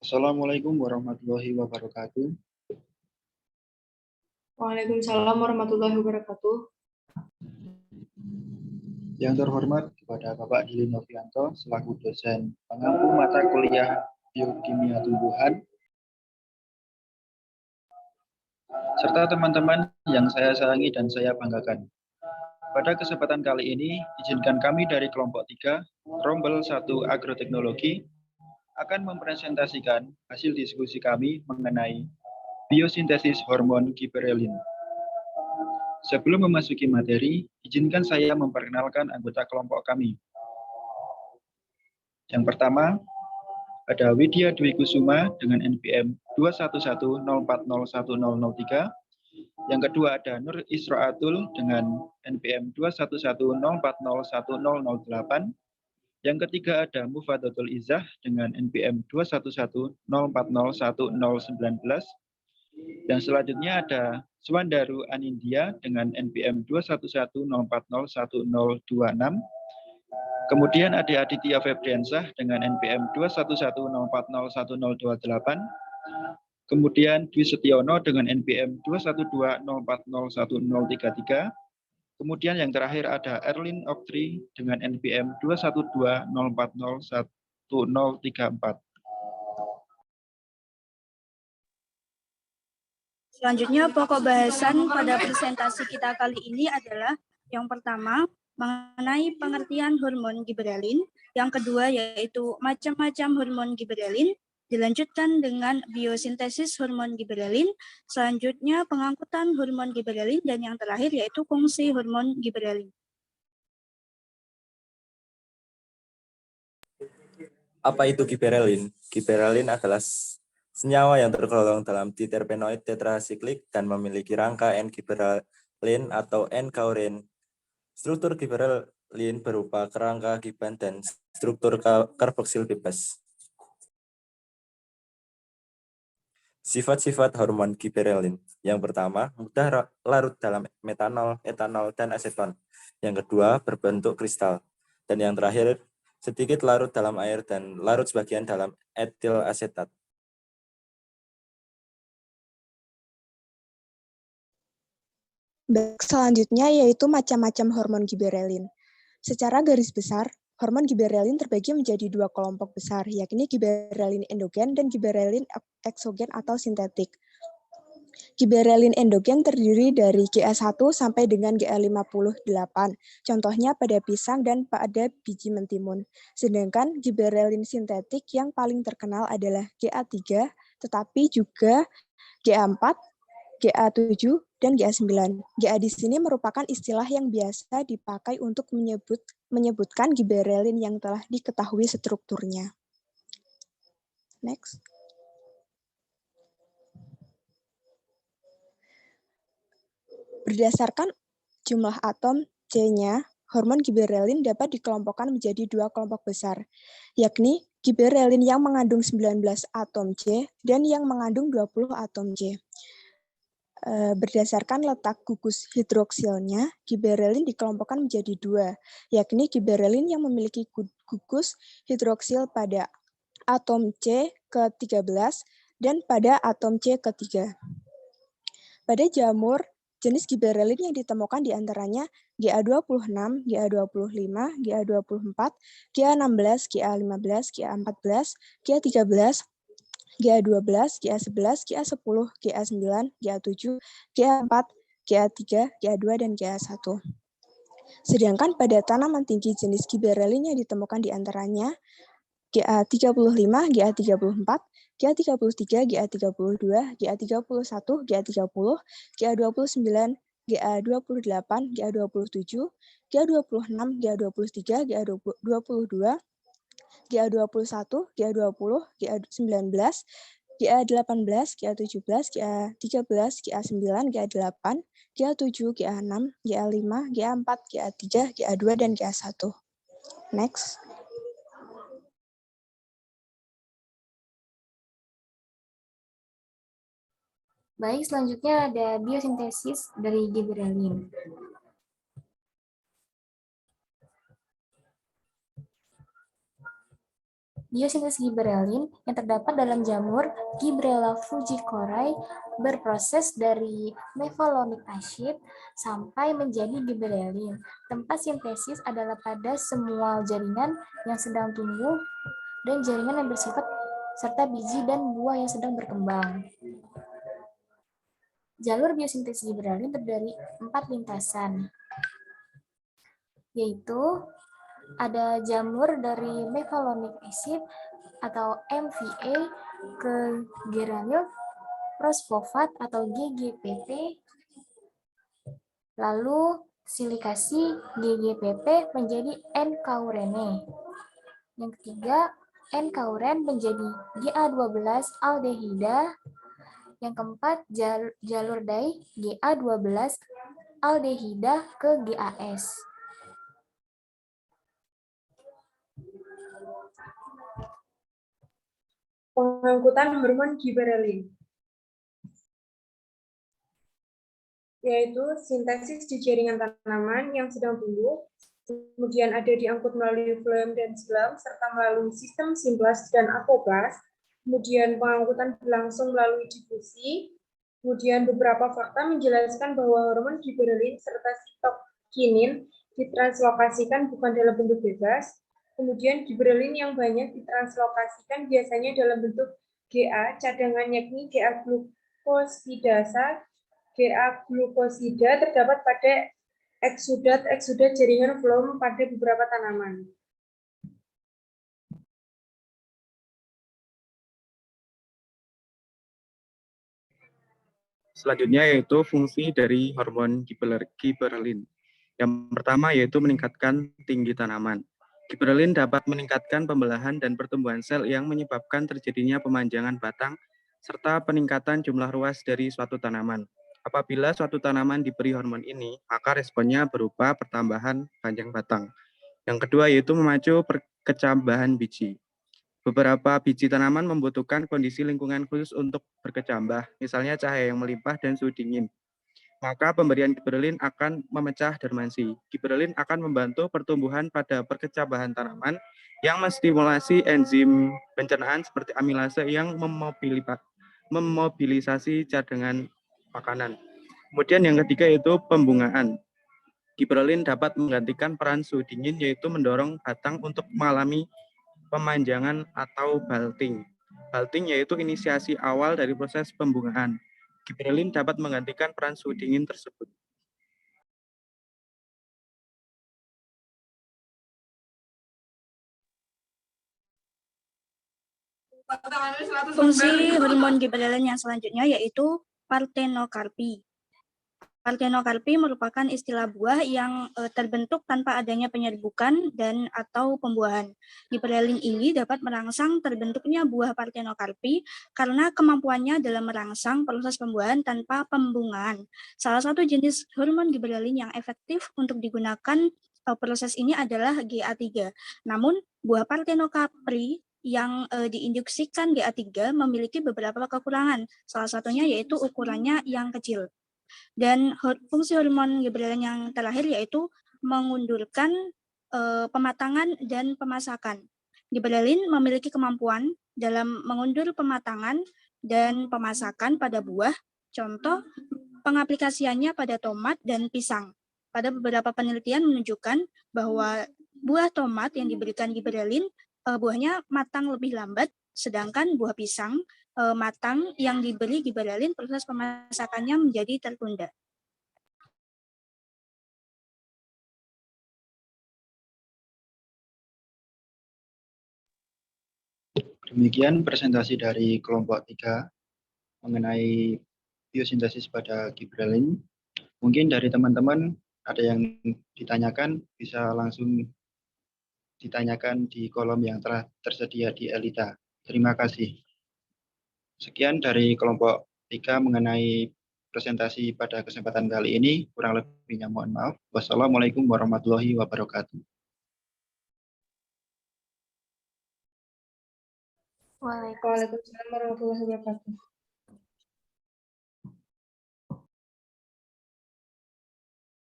Assalamualaikum warahmatullahi wabarakatuh. Waalaikumsalam warahmatullahi wabarakatuh. Yang terhormat kepada Bapak Dili Novianto selaku dosen pengampu mata kuliah Biokimia Tumbuhan, serta teman-teman yang saya sayangi dan saya banggakan. Pada kesempatan kali ini, izinkan kami dari kelompok 3, Rombel 1 Agroteknologi, akan mempresentasikan hasil diskusi kami mengenai biosintesis hormon giberelin. Sebelum memasuki materi, izinkan saya memperkenalkan anggota kelompok kami. Yang pertama, ada Widya Dwi Kusuma dengan NPM 211040103. Yang kedua ada Nur Isroatul dengan NPM 211040108. Yang ketiga ada Mufadatul Izzah dengan NPM 211040119. Dan selanjutnya ada Swandaru Anindya dengan NPM 211040126. Kemudian ada Aditya Febriansah dengan NPM 211040128. Kemudian Dwi Setiono dengan NPM 212040133. Kemudian yang terakhir ada Erlin Oktri dengan NPM 21204011034. Selanjutnya, pokok bahasan pada presentasi kita kali ini adalah yang pertama, mengenai pengertian hormon giberelin, yang kedua yaitu macam-macam hormon giberelin, dilanjutkan dengan biosintesis hormon giberelin, selanjutnya pengangkutan hormon giberelin, dan yang terakhir yaitu fungsi hormon giberelin. Apa itu giberelin? Giberelin adalah senyawa yang tergolong dalam diterpenoid tetrasiklik dan memiliki rangka N-giberelin atau N-kaurin. Struktur giberelin berupa kerangka giban dan struktur karboksil bebas. Sifat-sifat hormon giberelin. Yang pertama, mudah larut dalam metanol, etanol, dan aseton. Yang kedua, berbentuk kristal. Dan yang terakhir, sedikit larut dalam air dan larut sebagian dalam etil asetat. Baik, selanjutnya yaitu macam-macam hormon giberelin. Secara garis besar, hormon giberelin terbagi menjadi dua kelompok besar, yakni giberelin endogen dan giberelin eksogen atau sintetik. Giberelin endogen terdiri dari GA1 sampai dengan GA58, contohnya pada pisang dan pada biji mentimun. Sedangkan giberelin sintetik yang paling terkenal adalah GA3, tetapi juga GA4, GA7, dan GA9. GA di sini merupakan istilah yang biasa dipakai untuk menyebutkan giberelin yang telah diketahui strukturnya. Next. Berdasarkan jumlah atom C-nya, hormon giberelin dapat dikelompokkan menjadi dua kelompok besar, yakni giberelin yang mengandung 19 atom C dan yang mengandung 20 atom C. Berdasarkan letak gugus hidroksilnya, giberelin dikelompokkan menjadi dua, yakni giberelin yang memiliki gugus hidroksil pada atom C ke-13 dan pada atom C ke-3. Pada jamur, jenis giberelin yang ditemukan diantaranya GA26, GA25, GA24, GA16, GA15, GA14, GA13, GA12, GA11, GA10, GA9, GA7, GA4, GA3, GA2, dan GA1. Sedangkan pada tanaman tinggi jenis giberelin yang ditemukan diantaranya GA35, GA34, GA33, GA32, GA31, GA30, GA29, GA28, GA27, GA26, GA23, GA22, GA21, GA20, GA19, GA18, GA17, GA13, GA9, GA8, GA7, GA6, GA5, GA4, GA3, GA2, dan GA1. Next. Baik, selanjutnya ada biosintesis dari giberelin. Biosintesis giberelin yang terdapat dalam jamur Gibberella fujiicorae berproses dari mevalonic acid sampai menjadi giberelin. Tempat sintesis adalah pada semua jaringan yang sedang tumbuh dan jaringan yang bersifat serta biji dan buah yang sedang berkembang. Jalur biosintesis giberelin terdiri 4 lintasan, yaitu ada jamur dari mevalonic acid atau MVA ke geranyl fosfat atau GGPP, lalu silikasi GGPP menjadi N-kaurene. Yang ketiga, N-kauren menjadi Ga12 aldehida. Yang keempat, jalur dai Ga12 aldehida ke GAS. Pengangkutan hormon giberelin, yaitu sintesis di jaringan tanaman yang sedang tumbuh, kemudian ada diangkut melalui floem dan xilem, serta melalui sistem simplas dan apoplas, kemudian pengangkutan berlangsung melalui difusi, kemudian beberapa fakta menjelaskan bahwa hormon giberelin serta sitokinin ditranslokasikan bukan dalam bentuk bebas. Kemudian giberelin yang banyak ditranslokasikan biasanya dalam bentuk GA cadangan, yakni GA glukosidasa. GA glukosida terdapat pada eksudat jaringan floem pada beberapa tanaman. Selanjutnya yaitu fungsi dari hormon giberelin. Yang pertama yaitu meningkatkan tinggi tanaman. Giberelin dapat meningkatkan pembelahan dan pertumbuhan sel yang menyebabkan terjadinya pemanjangan batang serta peningkatan jumlah ruas dari suatu tanaman. Apabila suatu tanaman diberi hormon ini, maka responnya berupa pertambahan panjang batang. Yang kedua yaitu memacu perkecambahan biji. Beberapa biji tanaman membutuhkan kondisi lingkungan khusus untuk berkecambah, misalnya cahaya yang melimpah dan suhu dingin. Maka pemberian giberelin akan memecah dermansi. Giberelin akan membantu pertumbuhan pada perkecambahan tanaman yang menstimulasi enzim pencernaan seperti amilase yang memobilisasi cadangan makanan. Kemudian yang ketiga yaitu pembungaan. Giberelin dapat menggantikan peran suhu dingin, yaitu mendorong batang untuk mengalami pemanjangan atau balting. Balting yaitu inisiasi awal dari proses pembungaan. Giberelin dapat menggantikan peran suhu dingin tersebut. Fungsi hormon giberelin yang selanjutnya yaitu partenokarpi. Partenokarpi merupakan istilah buah yang terbentuk tanpa adanya penyerbukan dan atau pembuahan. Giberelin ini dapat merangsang terbentuknya buah partenokarpi karena kemampuannya dalam merangsang proses pembuahan tanpa pembungaan. Salah satu jenis hormon giberelin yang efektif untuk digunakan proses ini adalah GA3. Namun, buah partenokarpi yang diinduksikan GA3 memiliki beberapa kekurangan. Salah satunya yaitu ukurannya yang kecil. Dan fungsi hormon giberelin yang terakhir yaitu mengundurkan pematangan dan pemasakan. Giberelin memiliki kemampuan dalam mengundur pematangan dan pemasakan pada buah. Contoh pengaplikasiannya pada tomat dan pisang. Pada beberapa penelitian menunjukkan bahwa buah tomat yang diberikan giberelin buahnya matang lebih lambat, sedangkan buah pisang matang yang diberi giberelin proses pemasakannya menjadi tertunda. Demikian presentasi dari kelompok 3 mengenai biosintesis pada giberelin. Mungkin dari teman-teman ada yang ditanyakan, bisa langsung ditanyakan di kolom yang telah tersedia di Elita. Terima kasih. Sekian dari kelompok 3 mengenai presentasi pada kesempatan kali ini. Kurang lebihnya mohon maaf. Wassalamualaikum warahmatullahi wabarakatuh. Waalaikumsalam warahmatullahi wabarakatuh.